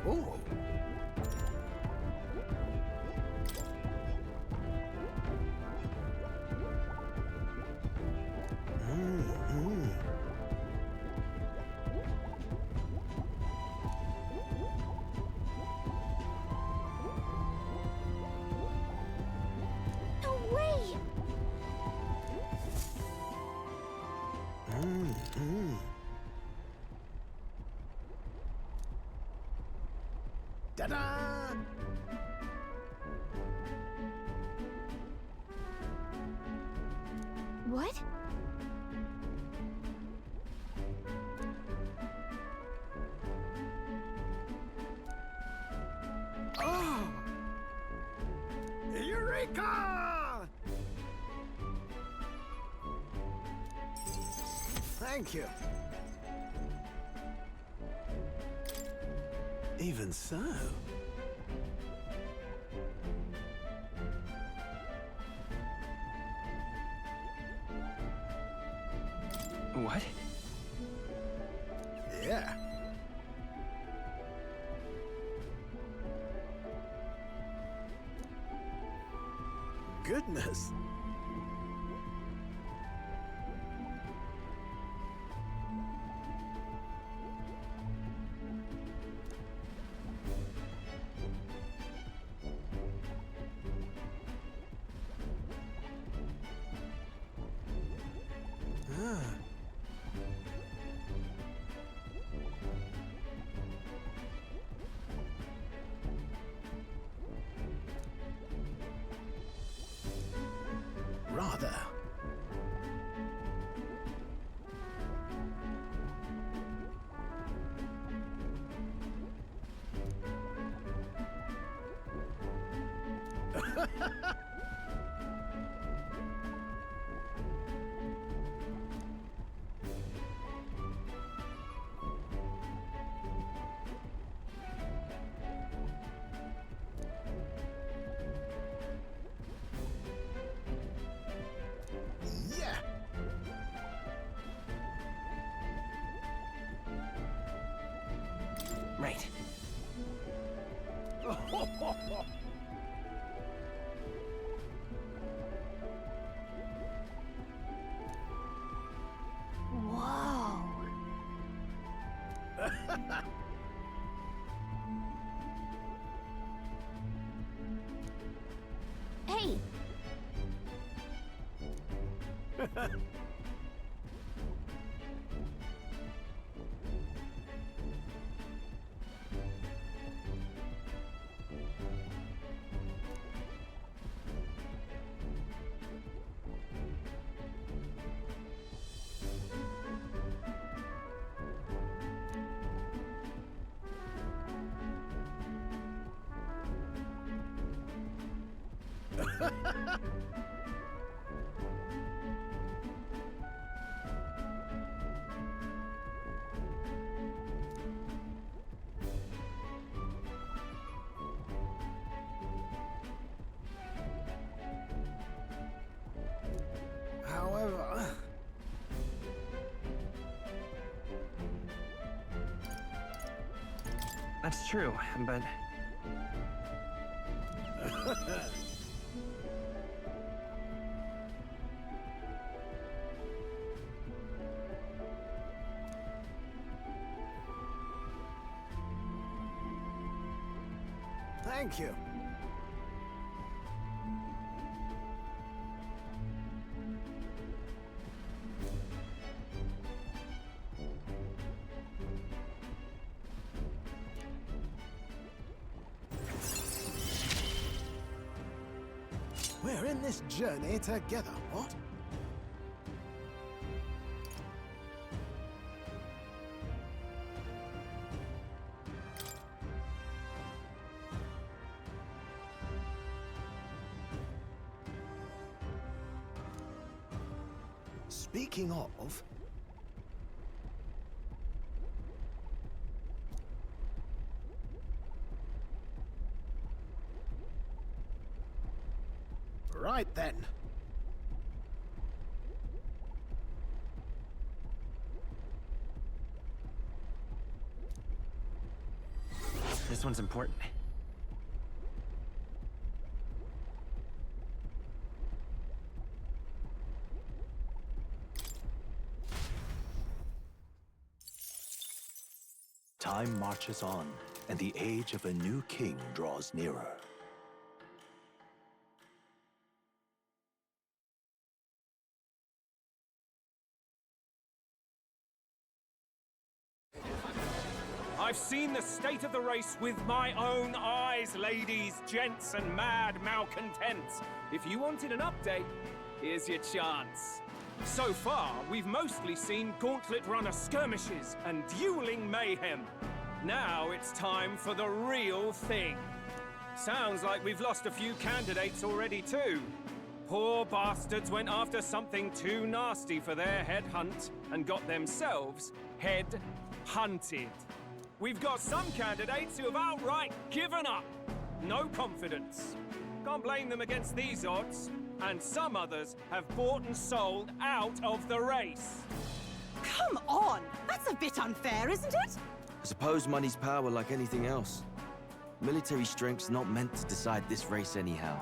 Oh. No way! Ta-da! What? Oh! Eureka! Thank you. Even so. What? Yeah. Goodness. Ah. Rather. Yeah. Right. Whoa. Hey! However, That's true, but thank you. We're in this journey together, what? Speaking of... Right then. This one's important. Time marches on, and the age of a new king draws nearer. I've seen the state of the race with my own eyes, ladies, gents, and mad malcontents. If you wanted an update, here's your chance. So far, we've mostly seen gauntlet runner skirmishes and dueling mayhem. Now it's time for the real thing. Sounds like we've lost a few candidates already too. Poor bastards went after something too nasty for their head hunt and got themselves head hunted. We've got some candidates who have outright given up. No confidence. Can't blame them against these odds. And some others have bought and sold out of the race. Come on! That's a bit unfair, isn't it? I suppose money's power like anything else. Military strength's not meant to decide this race anyhow.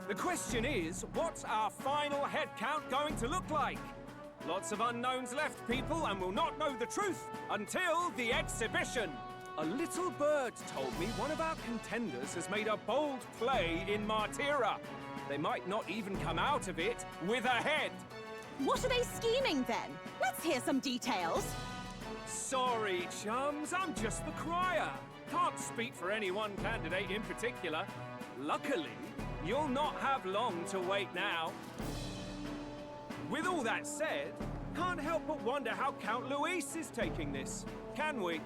The question is, what's our final head count going to look like? Lots of unknowns left, people, and we'll not know the truth until the exhibition. A little bird told me one of our contenders has made a bold play in Martira. They might not even come out of it with a head. What are they scheming then? Let's hear some details. Sorry, chums, I'm just the crier. Can't speak for any one candidate in particular. Luckily, you'll not have long to wait now. With all that said, can't help but wonder how Count Luis is taking this, can we?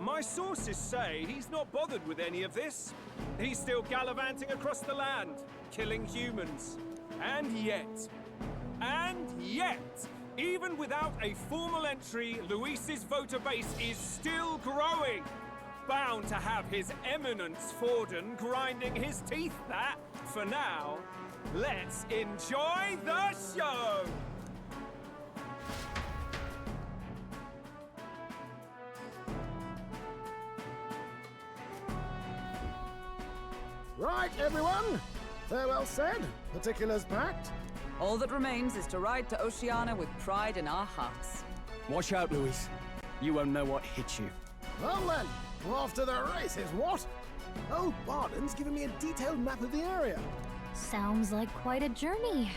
My sources say he's not bothered with any of this. He's still gallivanting across the land, killing humans. And yet, even without a formal entry, Luis's voter base is still growing. Bound to have His Eminence Forden grinding his teeth that, for now, let's enjoy the show! Right, everyone. Farewell said, particulars packed. All that remains is to ride to Oceania with pride in our hearts. Watch out, Luis. You won't know what hit you. Well then, off to the races, what? Old Barden's given me a detailed map of the area. Sounds like quite a journey.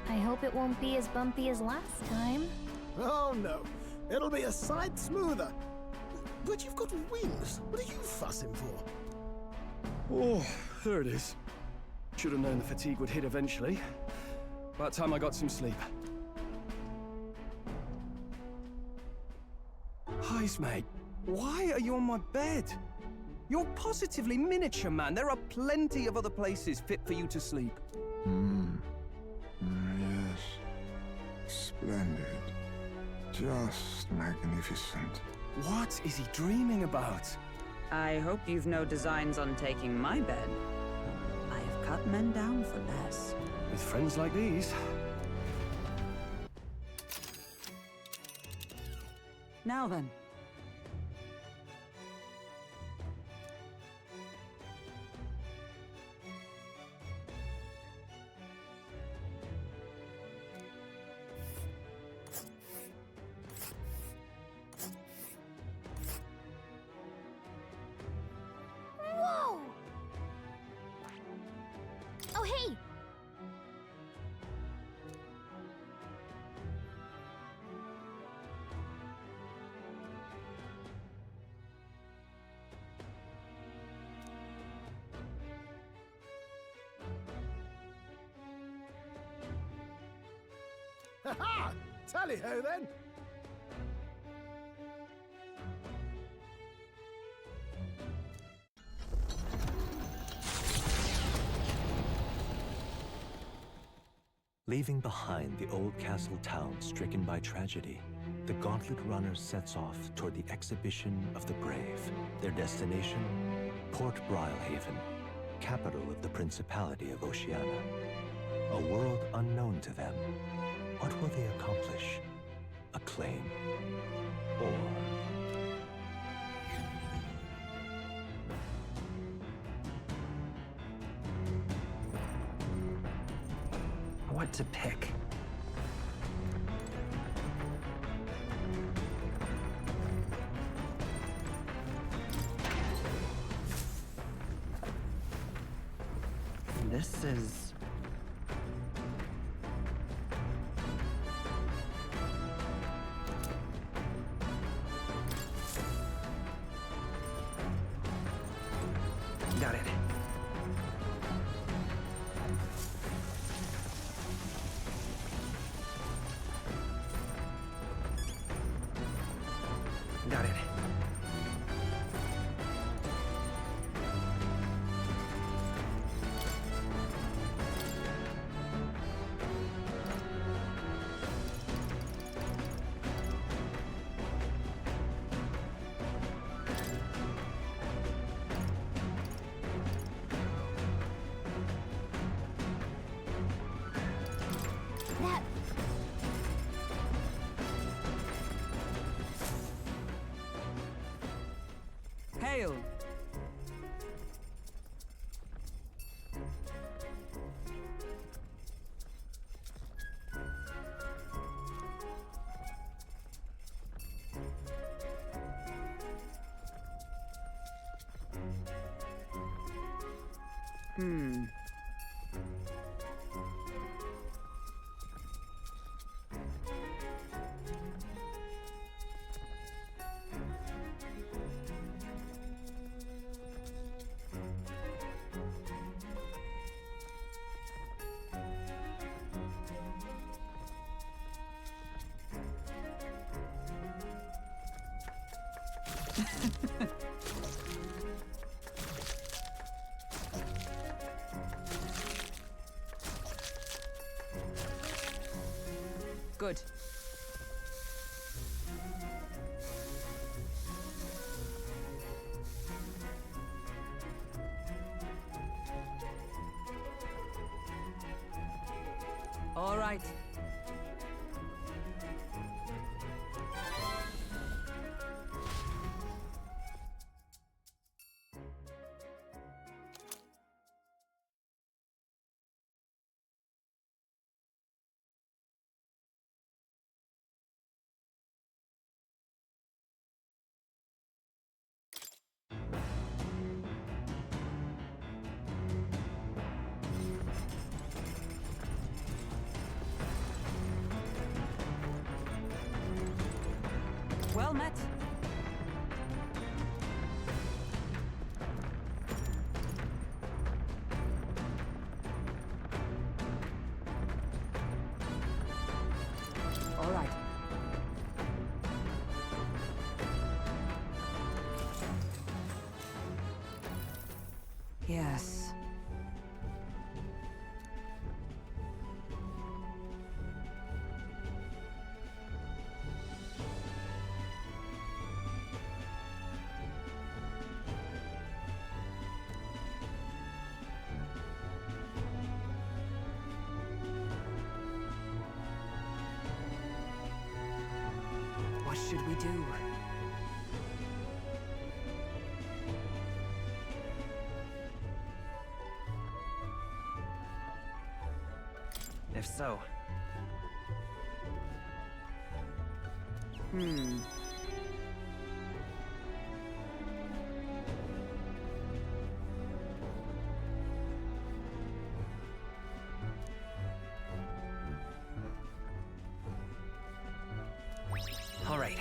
I hope it won't be as bumpy as last time. Oh no, it'll be a sight smoother. But you've got wings. What are you fussing for? Oh, there it is. Should have known the fatigue would hit eventually. About time I got some sleep. Heis, mate. Why are you on my bed? You're positively miniature, man. There are plenty of other places fit for you to sleep. Yes. Splendid. Just magnificent. What is he dreaming about? I hope you've no designs on taking my bed. I have cut men down for less. With friends like these. Now then. Whoa! Oh, hey! Ha-ha! Tally-ho then! Leaving behind the old castle town stricken by tragedy, the Gauntlet Runner sets off toward the exhibition of the brave. Their destination, Port Brilehaven, capital of the Principality of Oceania. A world unknown to them. What will they accomplish? Acclaim? Or... what to pick. This is... Got it. Got it. That... Hail! Good. All right. Well met. All right. Yes. What should we do? If so... All right.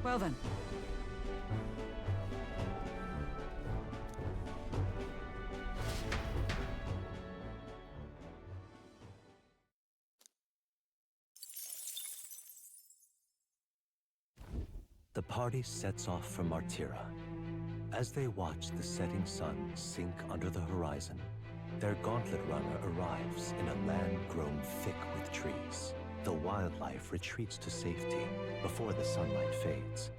Well then. The party sets off for Martira. As they watch the setting sun sink under the horizon, their gauntlet runner arrives in a land grown thick with trees. The wildlife retreats to safety before the sunlight fades,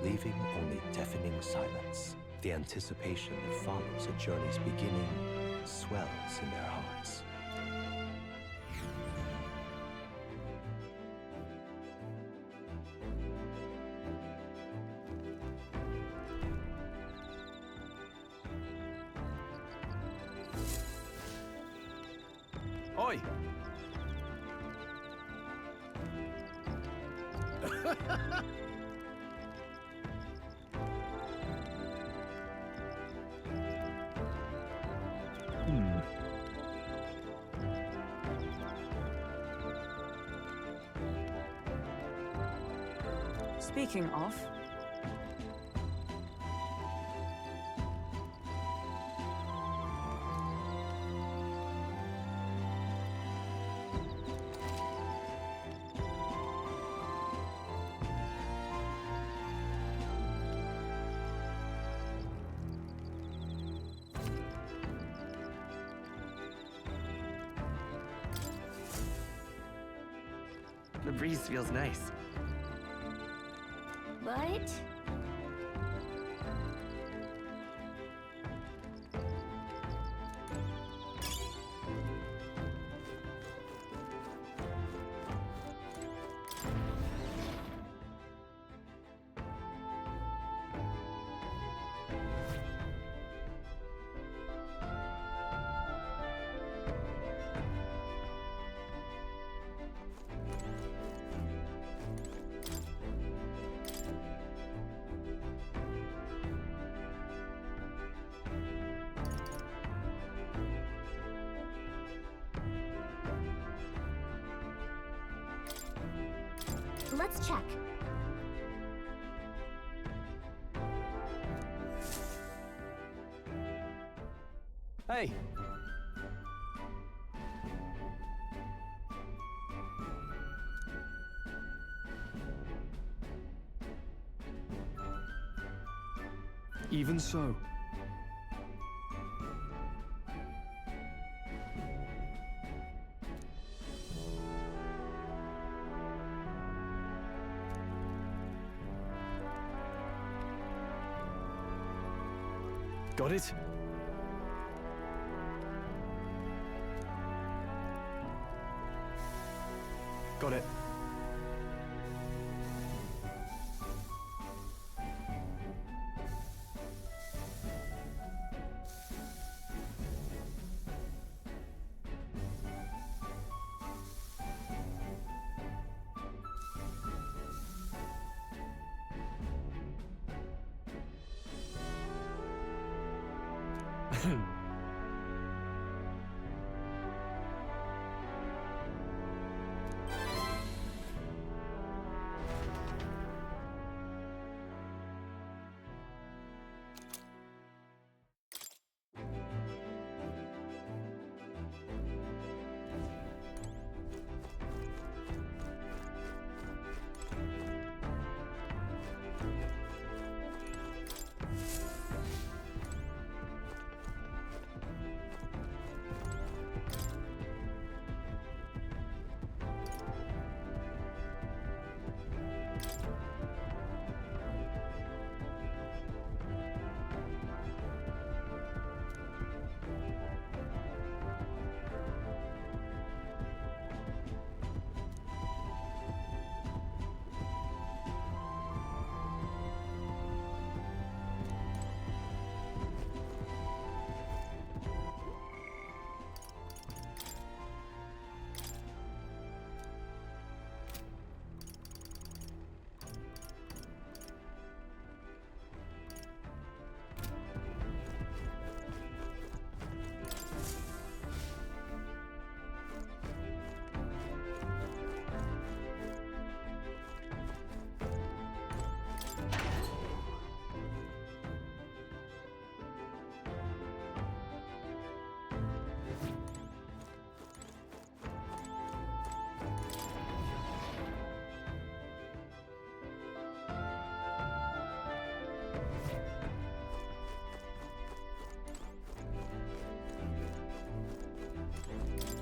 leaving only deafening silence. The anticipation that follows a journey's beginning swells in their hearts. Oi! Speaking of, The breeze feels nice. But let's check. Hey! Even so. Got it? Got it.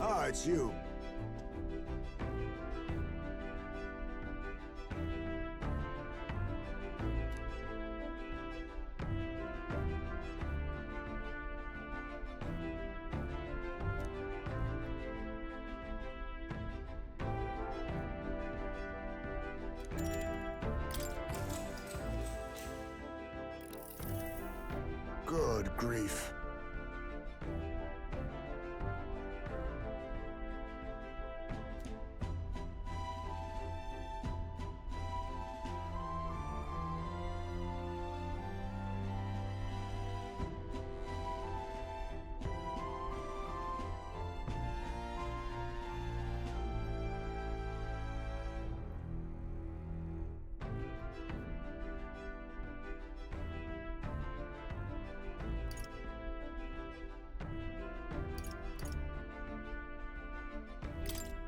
Ah, it's you. Good grief.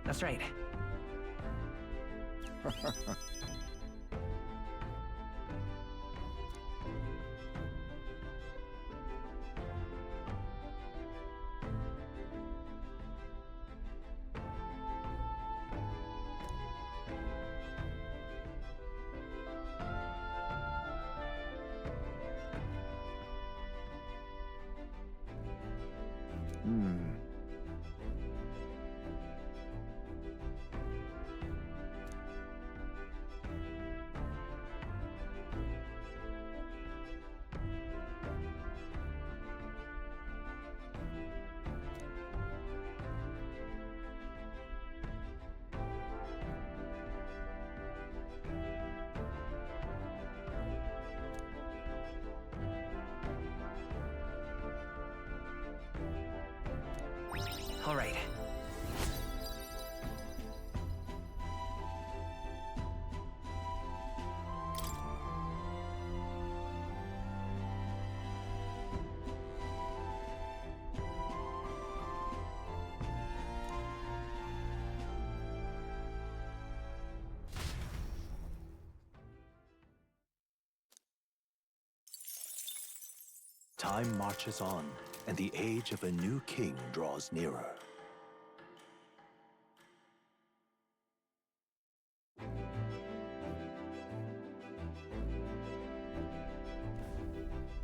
That's right. All right. Time marches on, and the age of a new king draws nearer.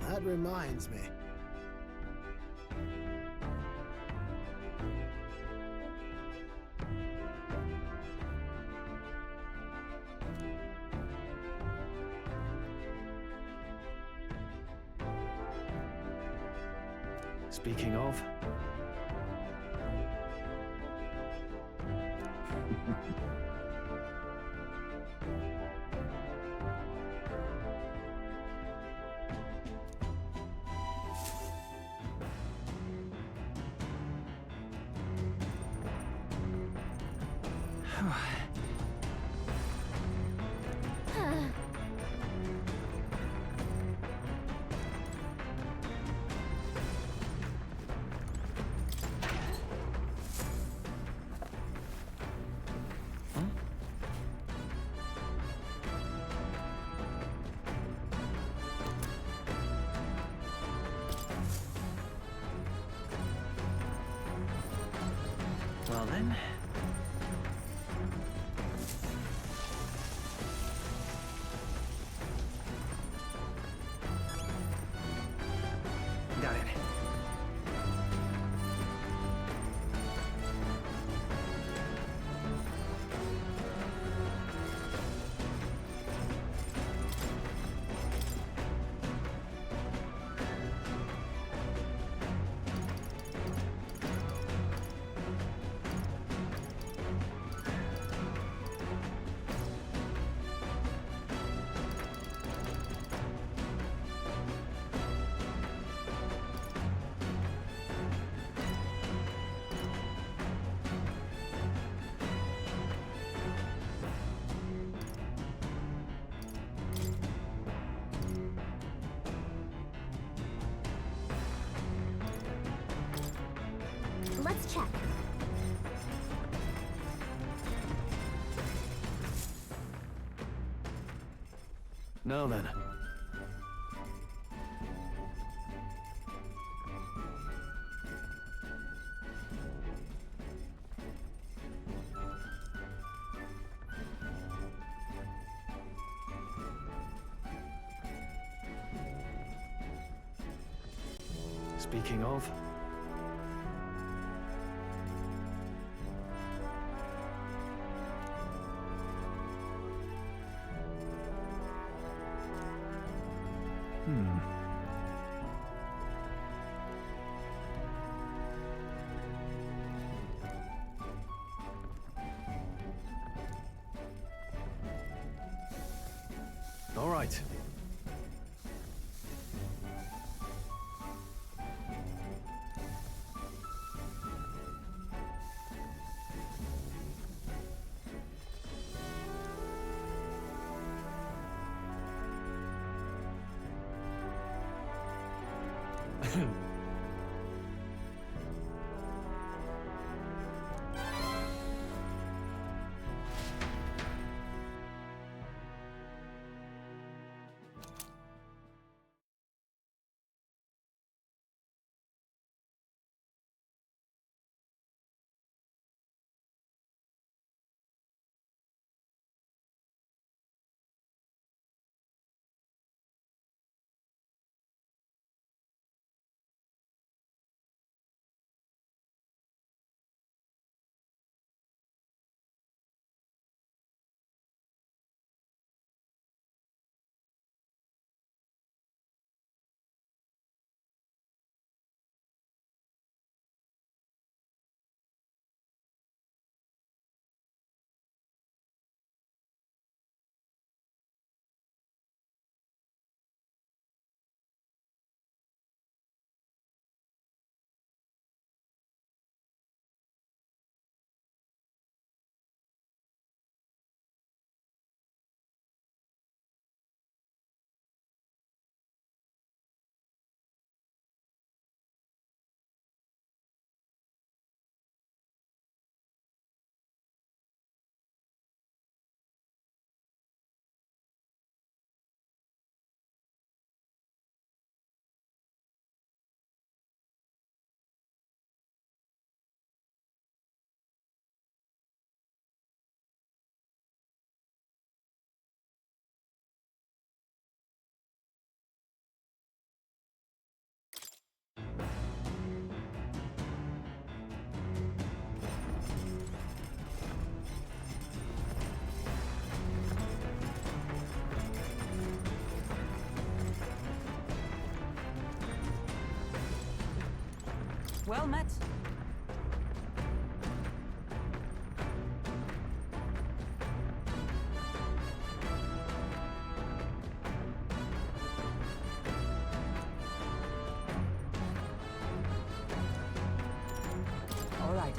That reminds me. Speaking of... Well then. Got it. Let's check. Now then. Speaking of... All right. Well met. All right.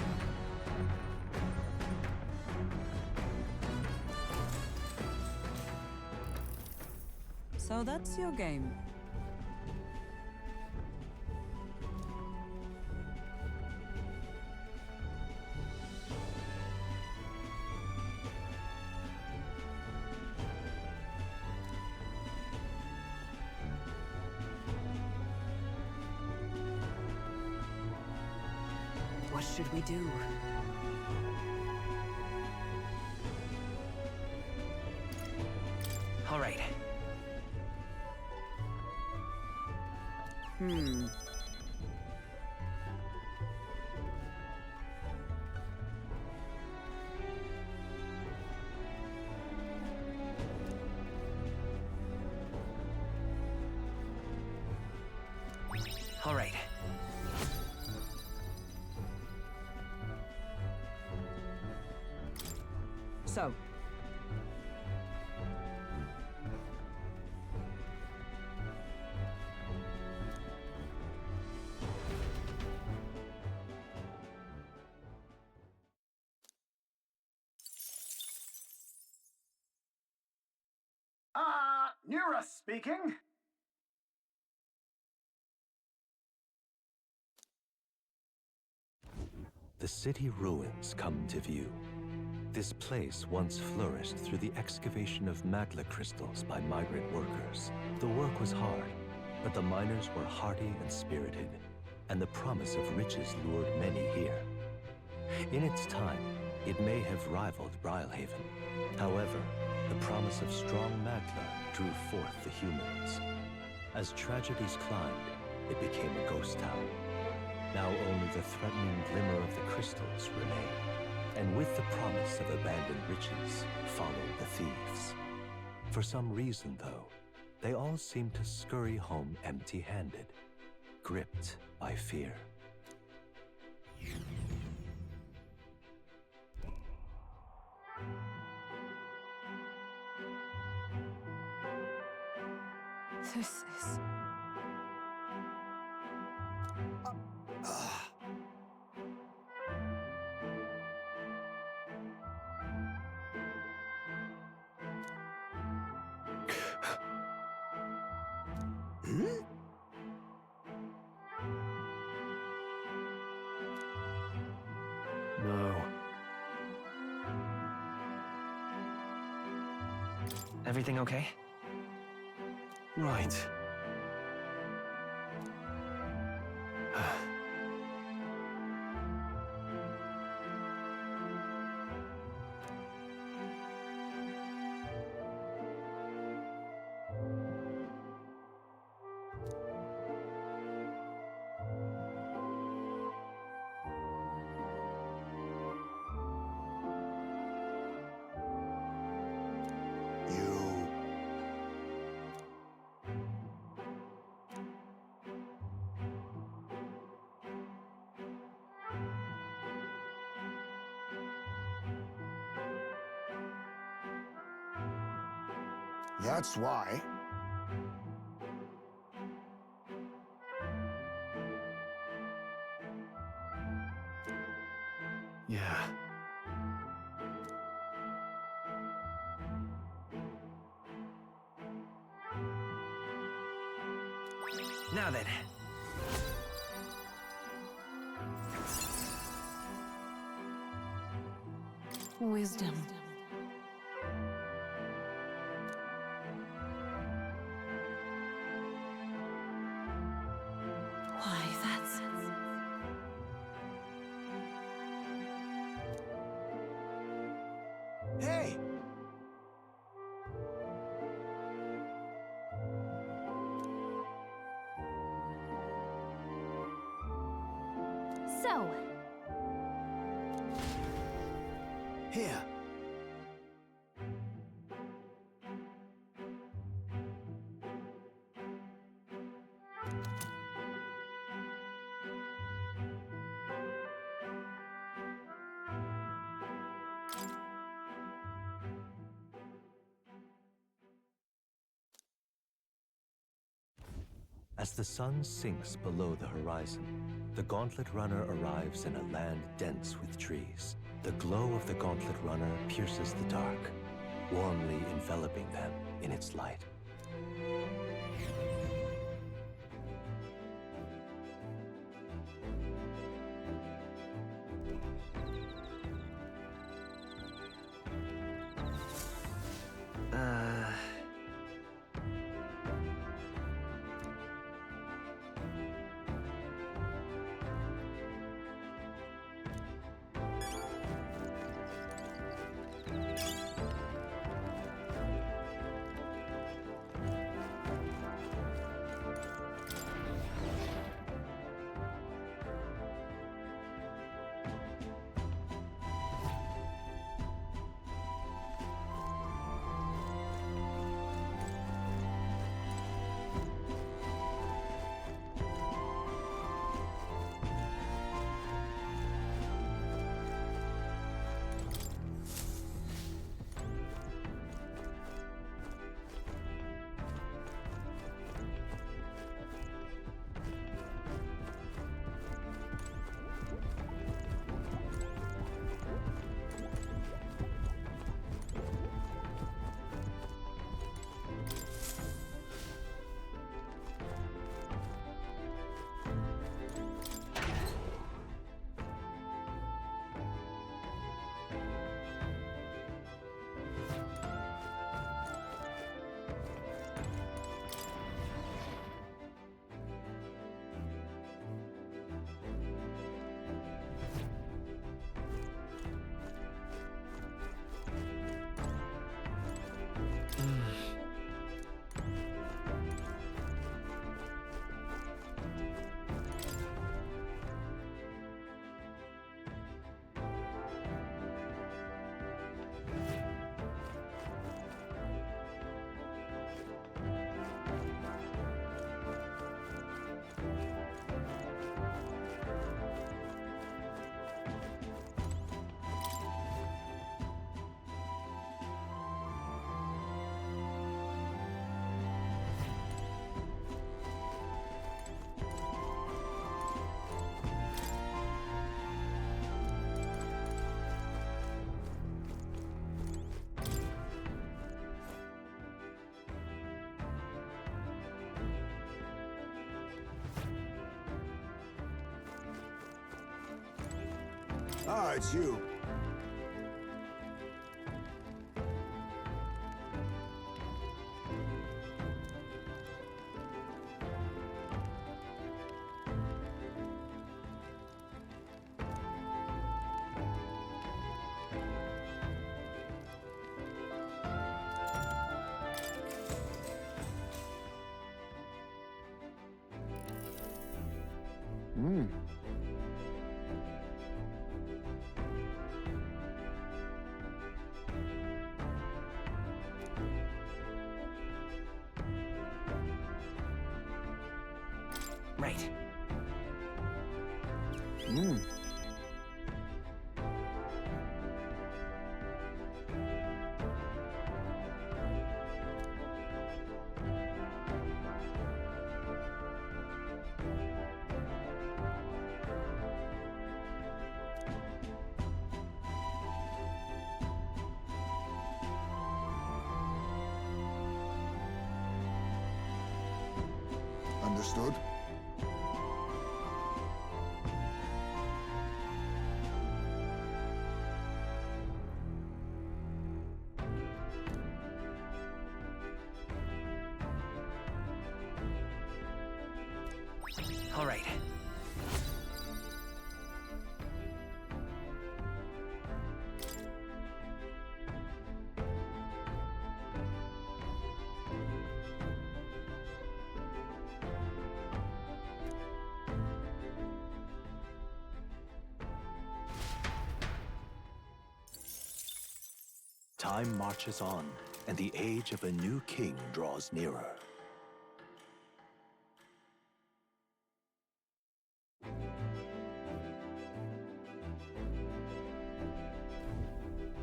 So that's your game. What should we do? All right. All right. So, Nura speaking. The city ruins come to view. This place once flourished through the excavation of magla crystals by migrant workers. The work was hard, but the miners were hardy and spirited, and the promise of riches lured many here. In its time, it may have rivaled Brilehaven. However, the promise of strong magla drew forth the humans. As tragedies climbed, it became a ghost town. Now only the threatening glimmer of the crystals remain. And with the promise of abandoned riches followed the thieves. For some reason, though, they all seem to scurry home empty-handed, gripped by fear. this is... No. Everything okay? Right. You... That's why. Yeah. Now then. Wisdom. Why, that's... Hey! So, Here. As the sun sinks below the horizon, the Gauntlet Runner arrives in a land dense with trees. The glow of the Gauntlet Runner pierces the dark, warmly enveloping them in its light. Ah, it's you. Right. Understood? All right. Time marches on, and the age of a new king draws nearer.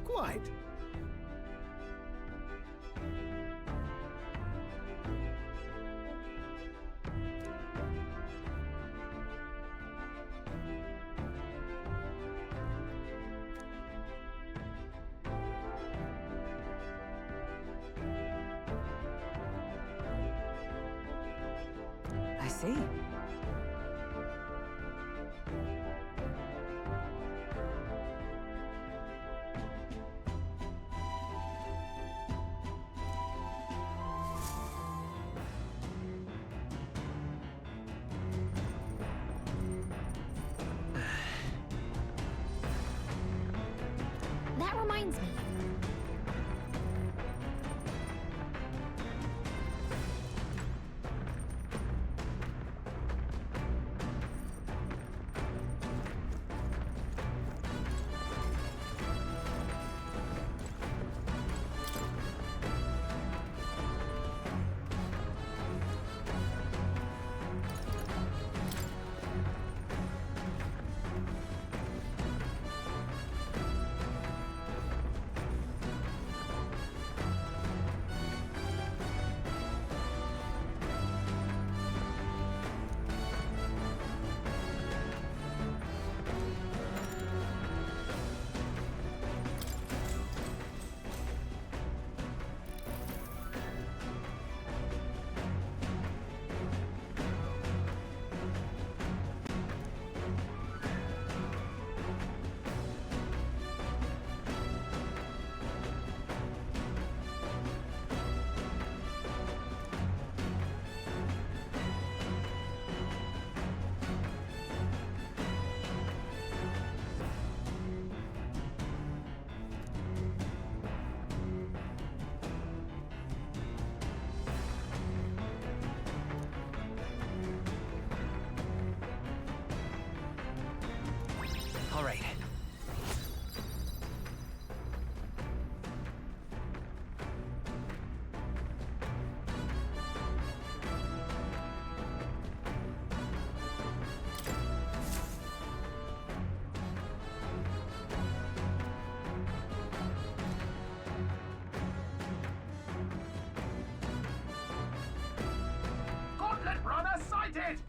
Quite. see. That reminds me. All right. Gauntlet runner sighted!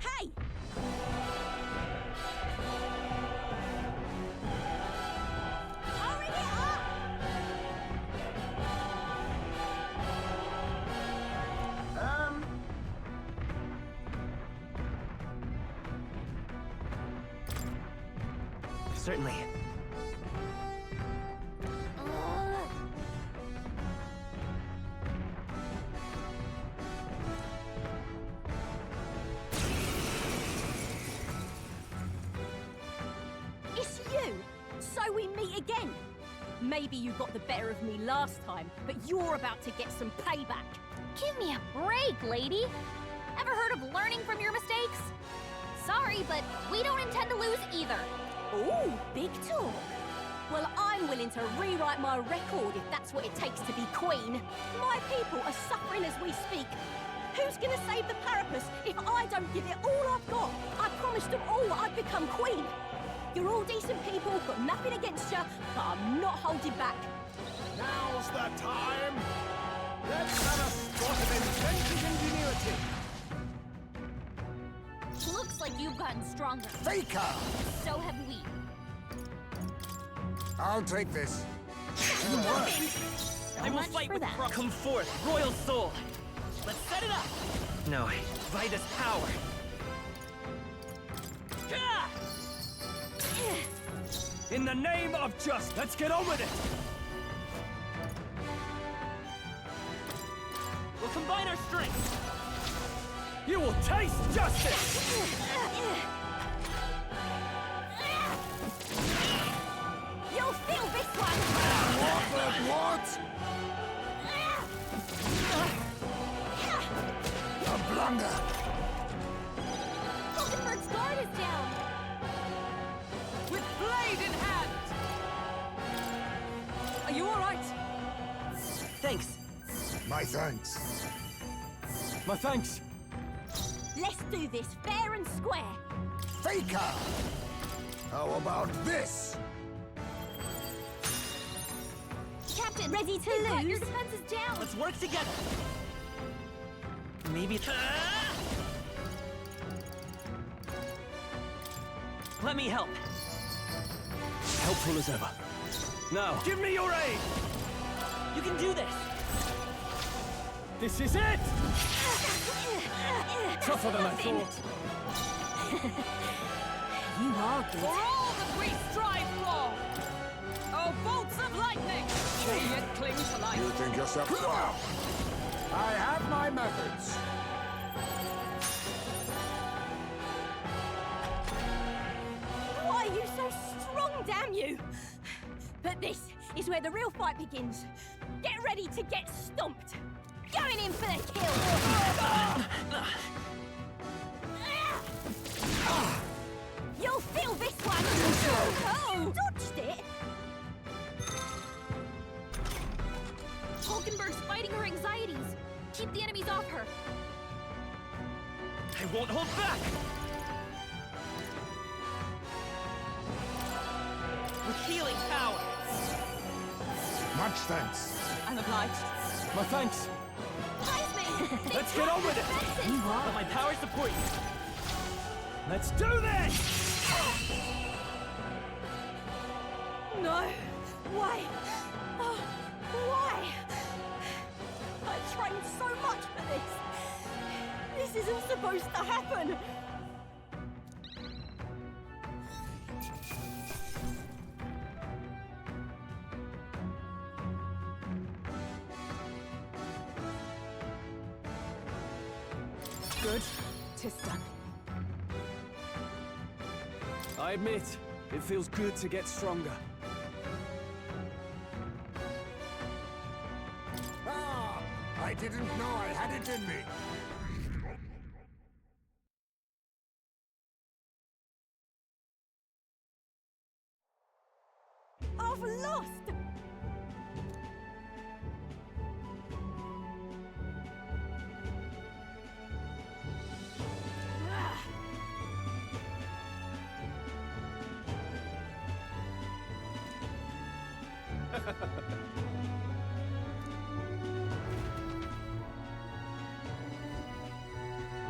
Hey! Hurry it up! Certainly. It's you! So we meet again! Maybe you got the better of me last time, but you're about to get some payback. Give me a break, lady. Ever heard of learning from your mistakes? Sorry, but we don't intend to lose either. Ooh, big talk. Well, I'm willing to rewrite my record if that's what it takes to be queen. My people are suffering as we speak. Who's gonna save the Parapus if I don't give it all I've got? I promised them all I'd become queen. You're all decent people, got nothing against you, but I'm not holding back. Now's the time! Let's have a spot of inventive ingenuity! Looks like you've gotten stronger. Faker! So have we. I'll take this. I will much fight for with that. pride. Come forth, royal soul. Let's set it up. No, Vida's power. In the name of justice, let's get on with it! We'll combine our strengths. You will taste justice! You'll feel this one! What? A blunder! Goldenberg's guard is down. With blade in hand! Are you all right? Thanks. My thanks. My thanks. Let's do this fair and square. Faker! How about this? Captain, Ready to you've got lose? your defenses down. Let's work together. Maybe. Let me help. Helpful as ever. Now, give me your aid! You can do this! This is it! Tougher than I thought. You are good. For all that we strive for! Oh, bolts of lightning! They yet cling to life. You think yourself... I have my methods. Why are you so strong, damn you? But this is where the real fight begins. Get ready to get stomped. Going in for the kill. You'll feel this one. Oh, dodged it. Hulkenberg's fighting her anxieties. Keep the enemies off her. I won't hold back! With healing power! Much thanks. I'm obliged. My thanks. Let's get on with it! Let my power support you! Let's do this! No. Why? Oh, why? I trained so much for this. This isn't supposed to happen. Good. 'Tis done. I admit, it feels good to get stronger. Ah! I didn't know I had it in me. I've lost.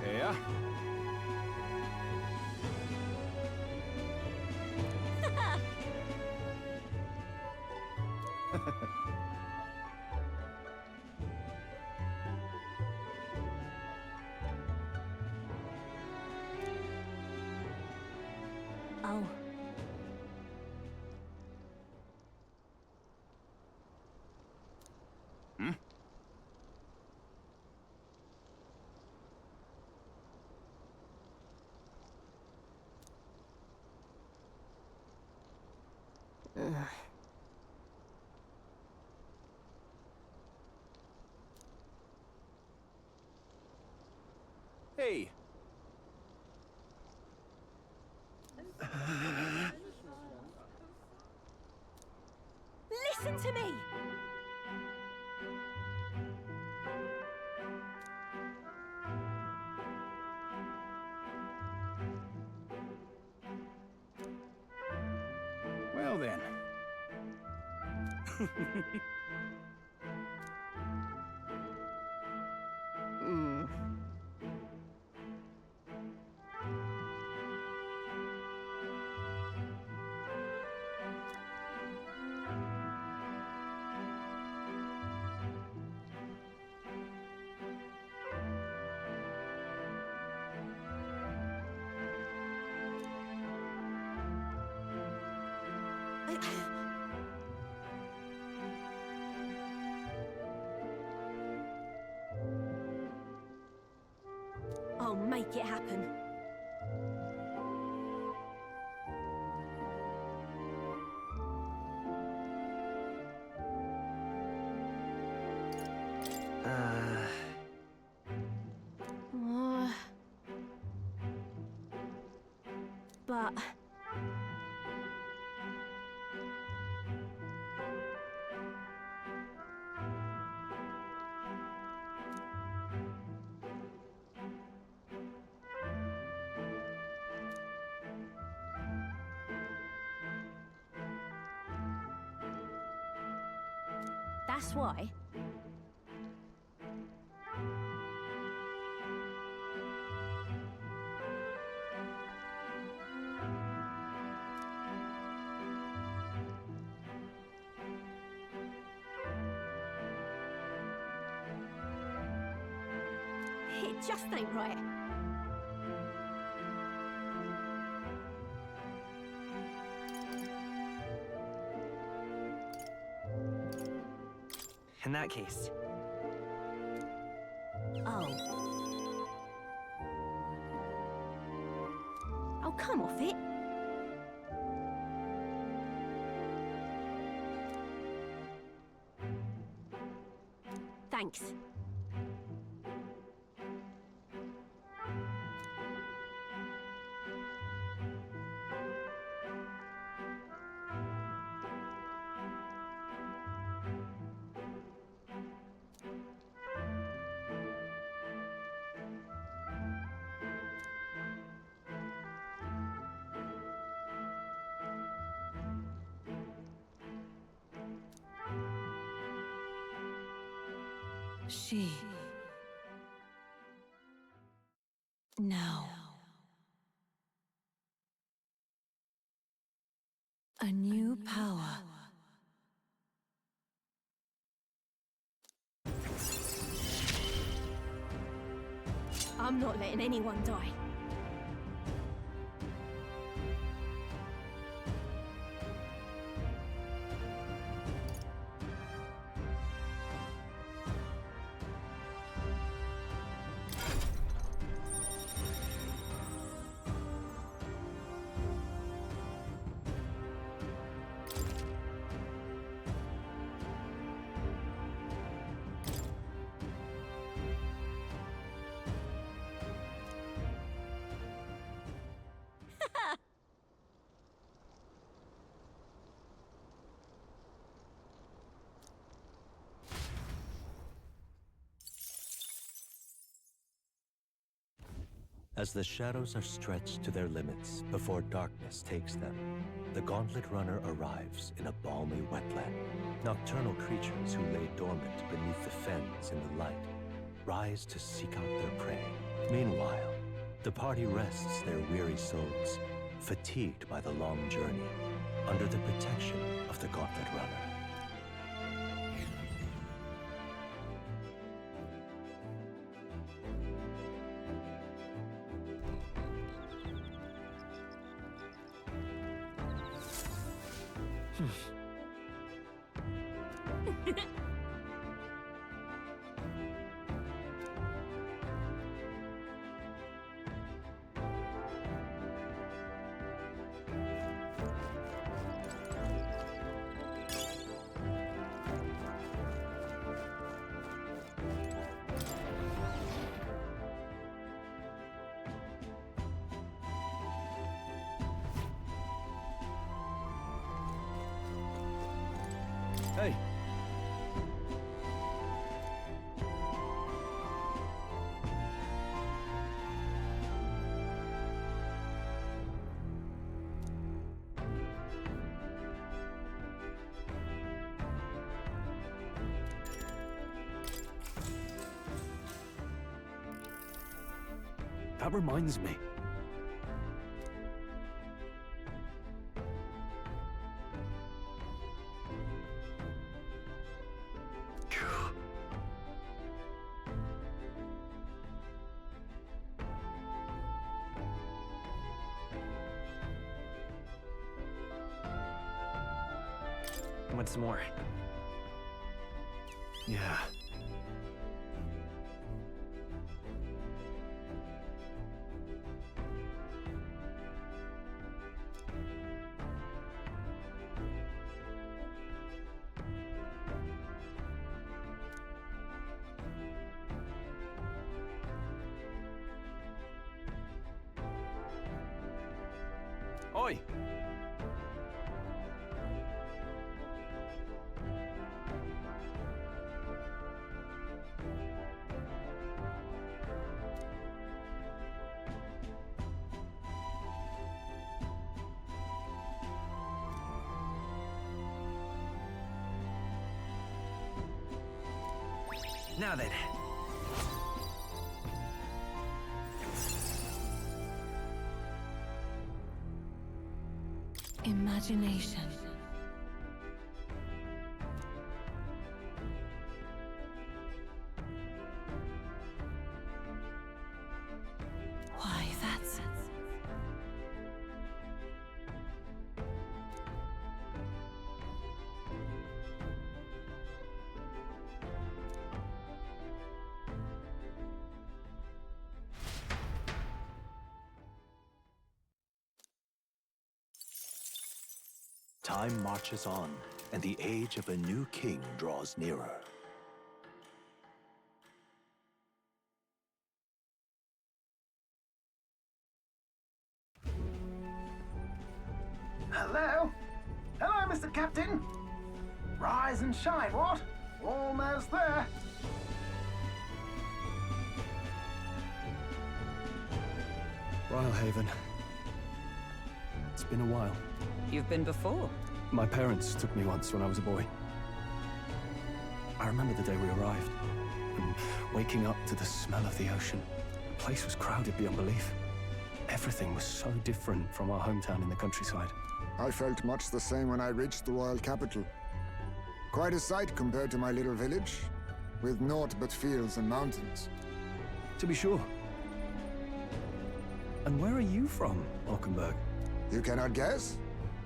Yeah. Oh. Hey, Listen to me. well then. I'll make it happen. But... That's why. It just ain't right. In that case... Oh. Oh, come off it. Thanks. She... Now... A new power. I'm not letting anyone die. As the shadows are stretched to their limits before darkness takes them, the Gauntlet Runner arrives in a balmy wetland. Nocturnal creatures who lay dormant beneath the fens in the light rise to seek out their prey. Meanwhile, the party rests their weary souls, fatigued by the long journey, under the protection of the Gauntlet Runner. Hey. That reminds me. What's more? Yeah. Oi! Now then. Imagination. Time marches on, and the age of a new king draws nearer. Hello? Hello, Mr. Captain. Rise and shine, what? Almost there. Brilehaven. It's been a while. You've been before? My parents took me once when I was a boy. I remember the day we arrived, and waking up to the smell of the ocean. The place was crowded beyond belief. Everything was so different from our hometown in the countryside. I felt much the same when I reached the royal capital. Quite a sight compared to my little village, with naught but fields and mountains. To be sure. And where are you from, Hulkenberg? You cannot guess?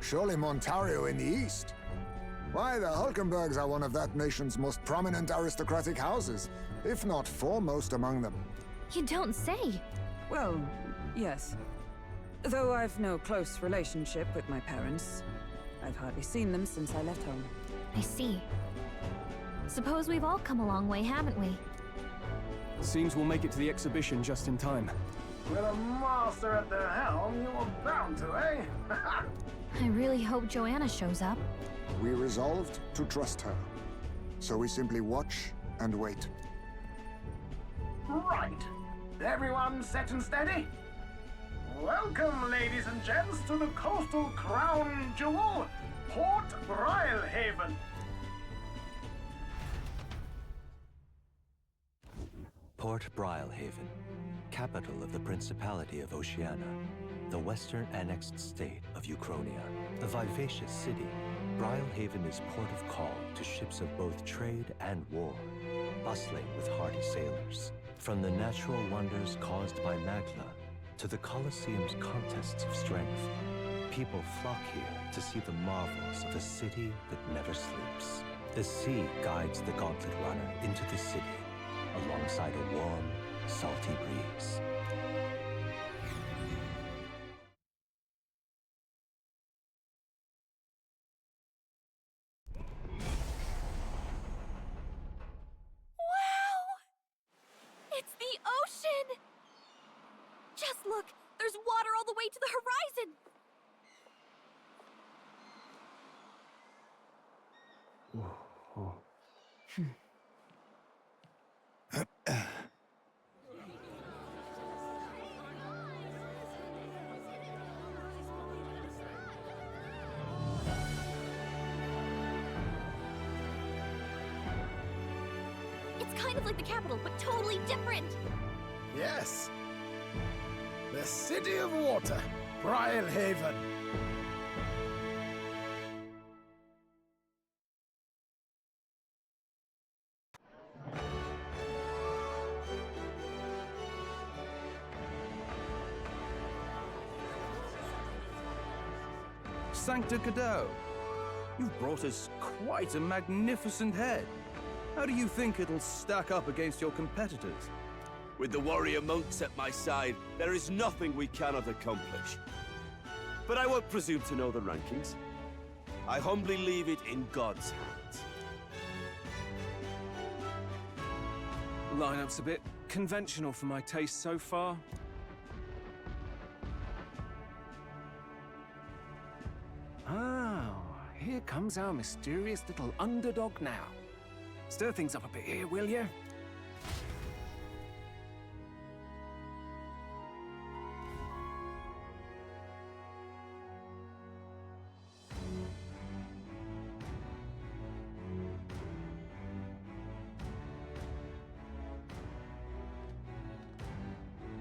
Surely Montario in the east. Why, the Hulkenbergs are one of that nation's most prominent aristocratic houses, if not foremost among them. You don't say. Well, yes. Though I've no close relationship with my parents, I've hardly seen them since I left home. I see. Suppose we've all come a long way, haven't we? Seems we'll make it to the exhibition just in time. With a master at the helm, you were bound to, eh? I really hope Joanna shows up. We resolved to trust her. So we simply watch and wait. Right. Everyone set and steady? Welcome, ladies and gents, to the coastal crown jewel, Port Brilehaven. Port Brilehaven, capital of the Principality of Oceania, the western annexed state of Euchronia. A vivacious city, Brilehaven is port of call to ships of both trade and war, bustling with hardy sailors. From the natural wonders caused by Magla to the Colosseum's contests of strength, people flock here to see the marvels of a city that never sleeps. The sea guides the gauntlet runner into the city, alongside a warm, salty breeze. Wow! It's the ocean! Just look! There's water all the way to the horizon! It's kind of like the capital, but totally different. Yes. The City of Water, Brilehaven. Sancta Cadeau, you've brought us quite a magnificent head. How do you think it'll stack up against your competitors? With the warrior monks at my side, there is nothing we cannot accomplish. But I won't presume to know the rankings. I humbly leave it in God's hands. Lineup's a bit conventional for my taste so far. Oh, here comes our mysterious little underdog now. Stir things up a bit here, will you?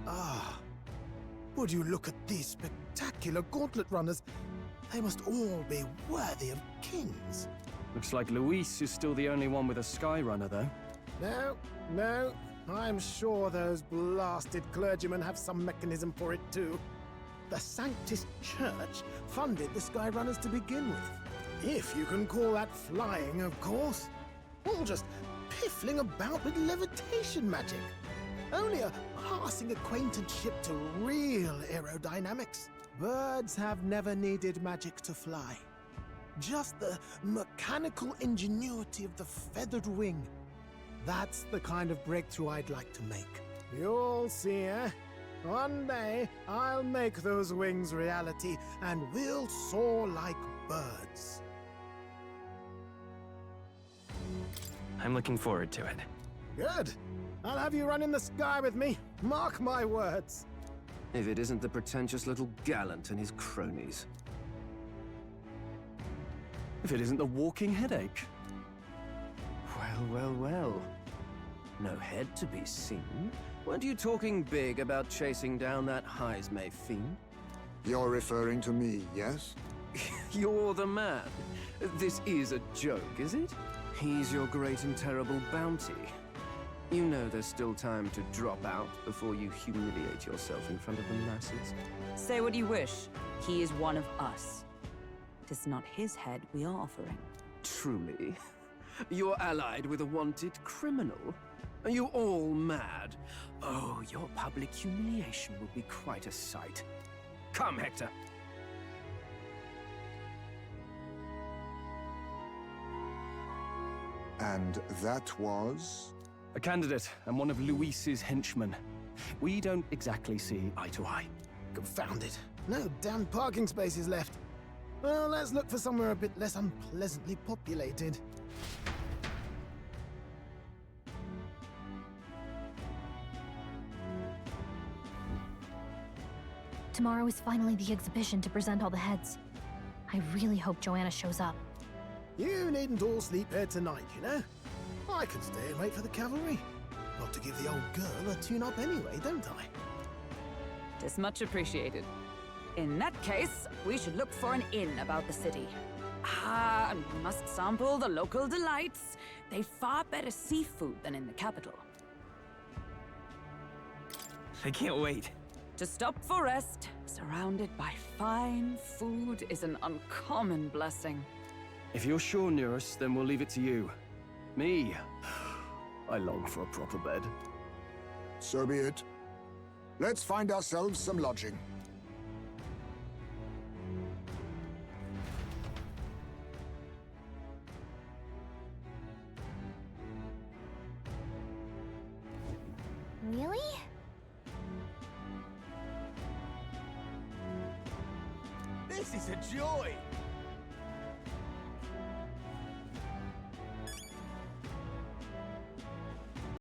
Ah, would you look at these spectacular gauntlet runners? They must all be worthy of kings. Looks like Luis is still the only one with a sky runner, though. No, I'm sure those blasted clergymen have some mechanism for it too. The Sanctus Church funded the Skyrunners to begin with. If you can call that flying, of course. All just piffling about with levitation magic. Only a passing acquaintanceship to real aerodynamics. Birds have never needed magic to fly. Just the mechanical ingenuity of the feathered wing. That's the kind of breakthrough I'd like to make. You'll see, eh? One day, I'll make those wings reality, and we'll soar like birds. I'm looking forward to it. Good. I'll have you run in the sky with me. Mark my words. If it isn't the pretentious little gallant and his cronies. If it isn't the walking headache. Well, well, well. No head to be seen. Weren't you talking big about chasing down that Heismay fiend? You're referring to me, yes? You're the man. This is a joke, is it? He's your great and terrible bounty. You know there's still time to drop out before you humiliate yourself in front of the masses. Say what you wish. He is one of us. It is not his head we are offering. Truly? You're allied with a wanted criminal? Are you all mad? Oh, your public humiliation will be quite a sight. Come, Hector. And that was? A candidate and one of Luis's henchmen. We don't exactly see eye to eye. Confound it. No damn parking spaces left. Well, let's look for somewhere a bit less unpleasantly populated. Tomorrow is finally the exhibition to present all the heads. I really hope Joanna shows up. You needn't all sleep here tonight, you know? I can stay and wait for the cavalry. Got to give the old girl a tune-up anyway, don't I? Tis much appreciated. In that case, we should look for an inn about the city. Ah, and we must sample the local delights. They've far better seafood than in the capital. I can't wait. To stop for rest, surrounded by fine food, is an uncommon blessing. If you're sure, Nearest, then we'll leave it to you. Me, I long for a proper bed. So be it. Let's find ourselves some lodging. Really? This is a joy!